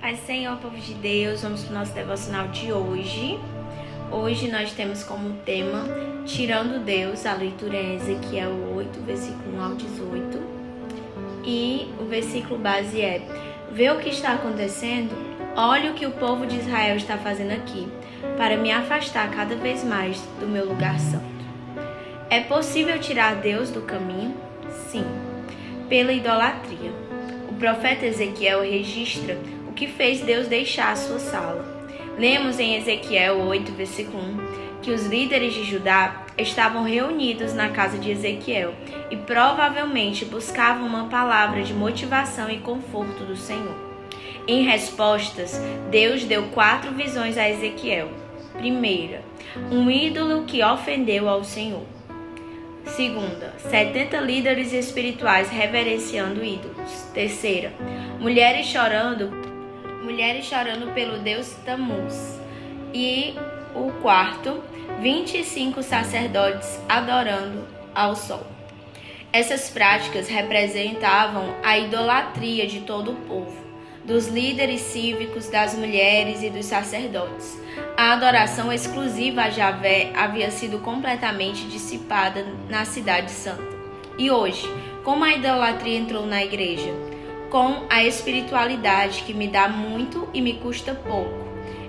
Paz do Senhor, povo de Deus, vamos para o nosso devocional de hoje. Hoje nós temos como tema Tirando Deus, a leitura é Ezequiel 8, versículo 1 ao 18. E o versículo base é: vê o que está acontecendo? Olha o que o povo de Israel está fazendo aqui, para me afastar cada vez mais do meu lugar santo. É possível tirar Deus do caminho? Sim, pela idolatria. O profeta Ezequiel registra o que fez Deus deixar a sua sala. Lemos em Ezequiel 8, versículo 1, que os líderes de Judá estavam reunidos na casa de Ezequiel e provavelmente buscavam uma palavra de motivação e conforto do Senhor. Em respostas, Deus deu 4 visões a Ezequiel. Primeira, um ídolo que ofendeu ao Senhor. Segunda, 70 líderes espirituais reverenciando ídolos. Terceira, mulheres chorando pelo Deus Tamuz. E o quarto, 25 sacerdotes adorando ao sol. Essas práticas representavam a idolatria de todo o povo, dos líderes cívicos, das mulheres e dos sacerdotes. A adoração exclusiva a Javé havia sido completamente dissipada na Cidade Santa. E hoje, como a idolatria entrou na igreja? Com a espiritualidade que me dá muito e me custa pouco.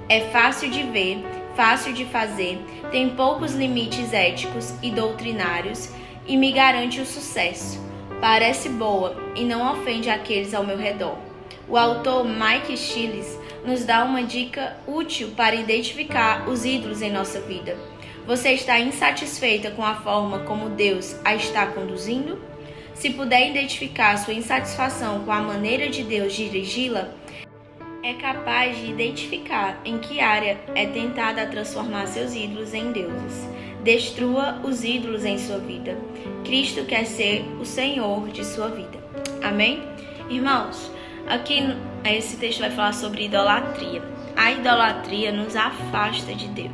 É fácil de ver, fácil de fazer, tem poucos limites éticos e doutrinários e me garante o sucesso. Parece boa e não ofende aqueles ao meu redor. O autor Mike Schillis nos dá uma dica útil para identificar os ídolos em nossa vida. Você está insatisfeita com a forma como Deus a está conduzindo? Se puder identificar sua insatisfação com a maneira de Deus dirigi-la, é capaz de identificar em que área é tentada transformar seus ídolos em deuses. Destrua os ídolos em sua vida. Cristo quer ser o Senhor de sua vida. Amém? Irmãos, aqui esse texto vai falar sobre idolatria. A idolatria nos afasta de Deus.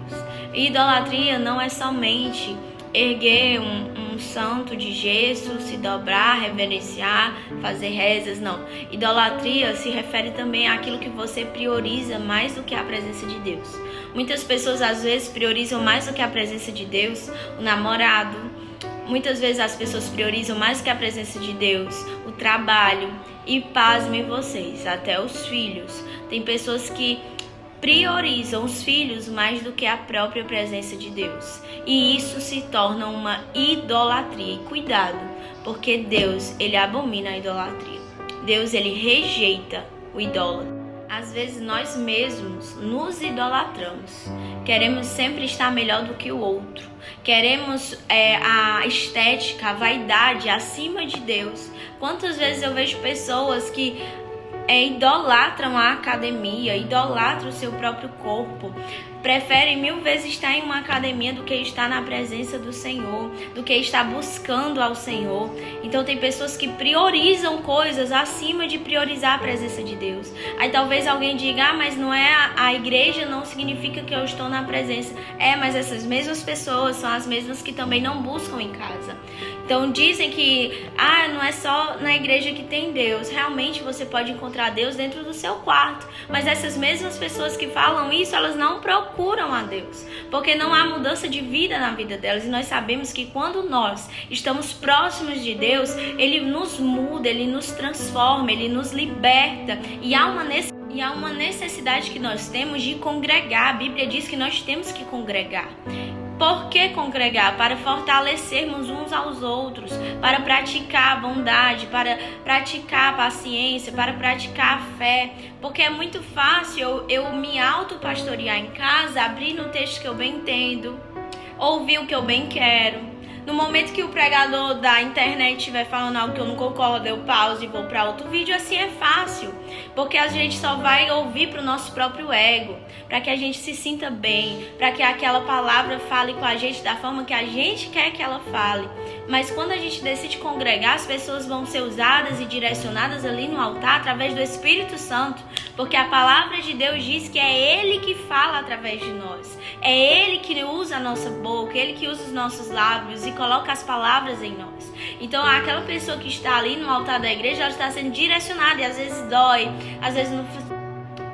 E idolatria não é somente erguer um santo de gesso, se dobrar, reverenciar, fazer rezas, não. Idolatria se refere também àquilo que você prioriza mais do que a presença de Deus. Muitas pessoas às vezes priorizam mais do que a presença de Deus, o namorado. Muitas vezes as pessoas priorizam mais do que a presença de Deus, o trabalho. E pasmem vocês, até os filhos. Tem pessoas que priorizam os filhos mais do que a própria presença de Deus. E isso se torna uma idolatria. E cuidado, porque Deus, ele abomina a idolatria. Deus, ele rejeita o idólatra. Às vezes nós mesmos nos idolatramos. Queremos sempre estar melhor do que o outro. Queremos a estética, a vaidade acima de Deus. Quantas vezes eu vejo pessoas que idolatram a academia, idolatram o seu próprio corpo, preferem 1000 vezes estar em uma academia do que estar na presença do Senhor, do que estar buscando ao Senhor. Então tem pessoas que priorizam coisas acima de priorizar a presença de Deus. Aí talvez alguém diga, mas não é a igreja, não significa que eu estou na presença. Mas essas mesmas pessoas são as mesmas que também não buscam em casa. Então dizem que não é só na igreja que tem Deus. Realmente você pode encontrar Deus dentro do seu quarto. Mas essas mesmas pessoas que falam isso, elas não procuram a Deus. Porque não há mudança de vida na vida delas. E nós sabemos que quando nós estamos próximos de Deus, Ele nos muda, Ele nos transforma, Ele nos liberta. E há uma necessidade que nós temos de congregar. A Bíblia diz que nós temos que congregar. Por que congregar? Para fortalecermos uns aos outros, para praticar a bondade, para praticar a paciência, para praticar a fé. Porque é muito fácil eu me autopastorear em casa, abrir no texto que eu bem entendo, ouvir o que eu bem quero. No momento que o pregador da internet estiver falando algo que eu não concordo, eu pauso e vou para outro vídeo. Assim é fácil, porque a gente só vai ouvir para o nosso próprio ego, para que a gente se sinta bem, para que aquela palavra fale com a gente da forma que a gente quer que ela fale. Mas quando a gente decide congregar, as pessoas vão ser usadas e direcionadas ali no altar através do Espírito Santo, porque a palavra de Deus diz que é Ele que fala através de nós. É Ele que usa a nossa boca, Ele que usa os nossos lábios e coloca as palavras em nós. Então aquela pessoa que está ali no altar da igreja, ela está sendo direcionada e às vezes dói, às vezes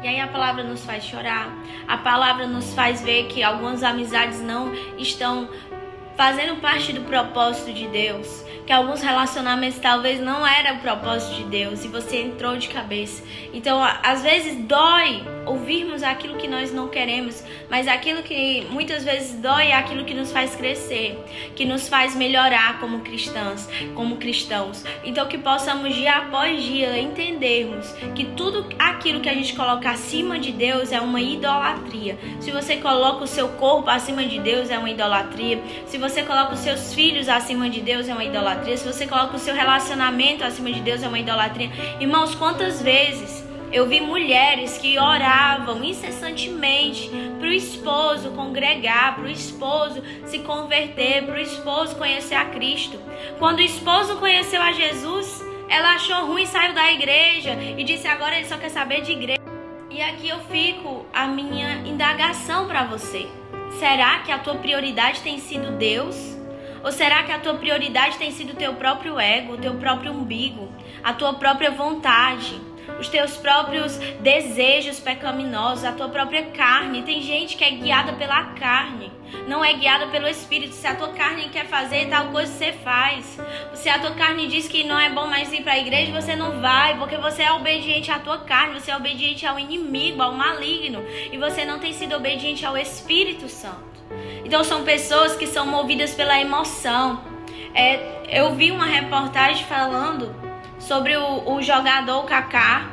E aí a palavra nos faz chorar, a palavra nos faz ver que algumas amizades não estão fazendo parte do propósito de Deus, que alguns relacionamentos talvez não era o propósito de Deus e você entrou de cabeça. Então, às vezes dói ouvirmos aquilo que nós não queremos, mas aquilo que muitas vezes dói é aquilo que nos faz crescer, que nos faz melhorar como cristãos. Então, que possamos dia após dia entendermos que tudo aquilo que a gente coloca acima de Deus é uma idolatria. Se você coloca o seu corpo acima de Deus, é uma idolatria. Se você coloca os seus filhos acima de Deus, é uma idolatria. Se você coloca o seu relacionamento acima de Deus, é uma idolatria. Irmãos, quantas vezes eu vi mulheres que oravam incessantemente para o esposo congregar, para o esposo se converter, para o esposo conhecer a Cristo. Quando o esposo conheceu a Jesus, ela achou ruim, saiu da igreja e disse: agora ele só quer saber de igreja. E aqui eu fico a minha indagação para você. Será que a tua prioridade tem sido Deus? Ou será que a tua prioridade tem sido o teu próprio ego, o teu próprio umbigo, a tua própria vontade, os teus próprios desejos pecaminosos, a tua própria carne? Tem gente que é guiada pela carne, não é guiada pelo Espírito. Se a tua carne quer fazer tal coisa, você faz. Se a tua carne diz que não é bom mais ir para a igreja, você não vai, porque você é obediente à tua carne, você é obediente ao inimigo, ao maligno, e você não tem sido obediente ao Espírito Santo. Então são pessoas que são movidas pela emoção. Eu vi uma reportagem falando sobre o jogador Kaká,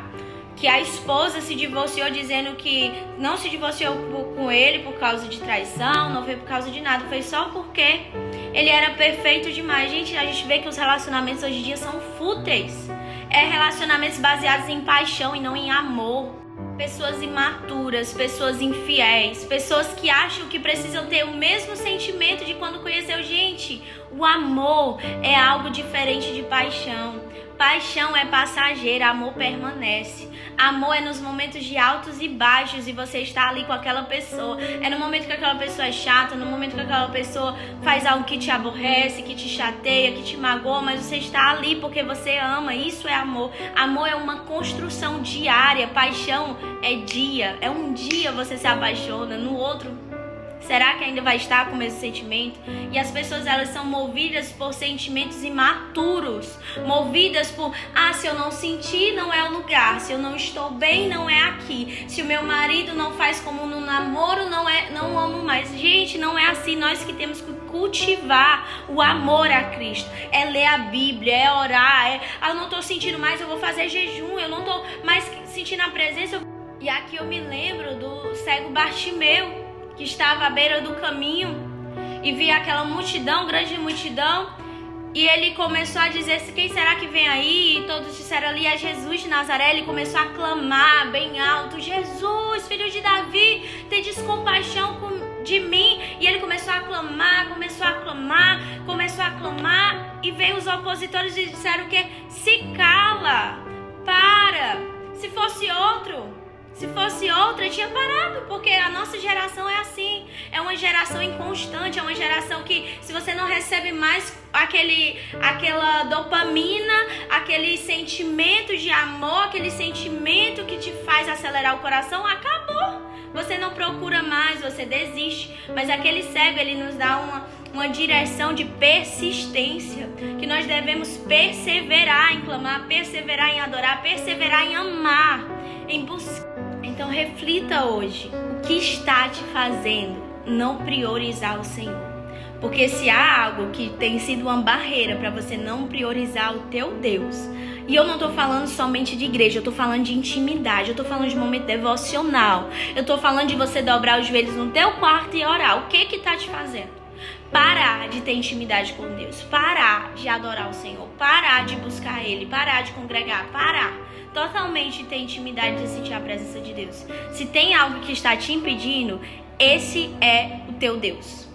que a esposa se divorciou dizendo que não se divorciou com ele por causa de traição, não foi por causa de nada, foi só porque ele era perfeito demais. Gente, a gente vê que os relacionamentos hoje em dia são fúteis. Relacionamentos baseados em paixão e não em amor. Pessoas imaturas, pessoas infiéis, pessoas que acham que precisam ter o mesmo sentimento de quando conheceu. Gente, o amor é algo diferente de paixão. Paixão é passageira, amor permanece. Amor é nos momentos de altos e baixos e você está ali com aquela pessoa. É no momento que aquela pessoa é chata, no momento que aquela pessoa faz algo que te aborrece, que te chateia, que te magoa, mas você está ali porque você ama. Isso é amor. Amor é uma construção diária. Paixão é dia. É um dia você se apaixona, no outro será que ainda vai estar com o mesmo sentimento? E as pessoas, elas são movidas por sentimentos imaturos. Movidas por, se eu não sentir, não é o lugar. Se eu não estou bem, não é aqui. Se o meu marido não faz como no namoro, não amo mais. Gente, não é assim. Nós que temos que cultivar o amor a Cristo. É ler a Bíblia, é orar. Eu não estou sentindo mais, eu vou fazer jejum. Eu não estou mais sentindo a presença. E aqui eu me lembro do cego Bartimeu, que estava à beira do caminho e via aquela multidão, grande multidão, e ele começou a dizer: quem será que vem aí? E todos disseram ali: é Jesus de Nazaré. Ele começou a clamar bem alto: Jesus, filho de Davi, tendes compaixão de mim. E ele começou a clamar, e veio os opositores e disseram que se cala, para. Se fosse outra, tinha parado, porque a nossa geração é assim. É uma geração inconstante, é uma geração que, se você não recebe mais aquela dopamina, aquele sentimento de amor, aquele sentimento que te faz acelerar o coração, acabou. Você não procura mais, você desiste. Mas aquele cego, ele nos dá uma direção de persistência, que nós devemos perseverar em clamar, perseverar em adorar, perseverar em amar, em buscar. Então reflita hoje o que está te fazendo não priorizar o Senhor. Porque se há algo que tem sido uma barreira para você não priorizar o teu Deus, e eu não estou falando somente de igreja, eu estou falando de intimidade, eu estou falando de momento devocional, eu estou falando de você dobrar os joelhos no teu quarto e orar. O que está te fazendo? Parar de ter intimidade com Deus, parar de adorar o Senhor, parar de buscar Ele, parar de congregar, parar totalmente ter intimidade de sentir a presença de Deus. Se tem algo que está te impedindo, esse é o teu Deus.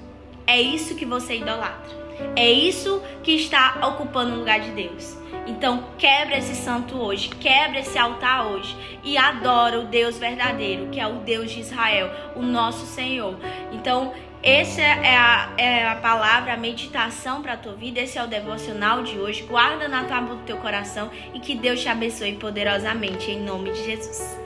É isso que você idolatra. É isso que está ocupando o lugar de Deus. Então quebra esse santo hoje, quebra esse altar hoje e adora o Deus verdadeiro, que é o Deus de Israel, o nosso Senhor. Então essa é a palavra, a meditação para a tua vida. Esse é o devocional de hoje. Guarda na tábua do teu coração e que Deus te abençoe poderosamente, em nome de Jesus.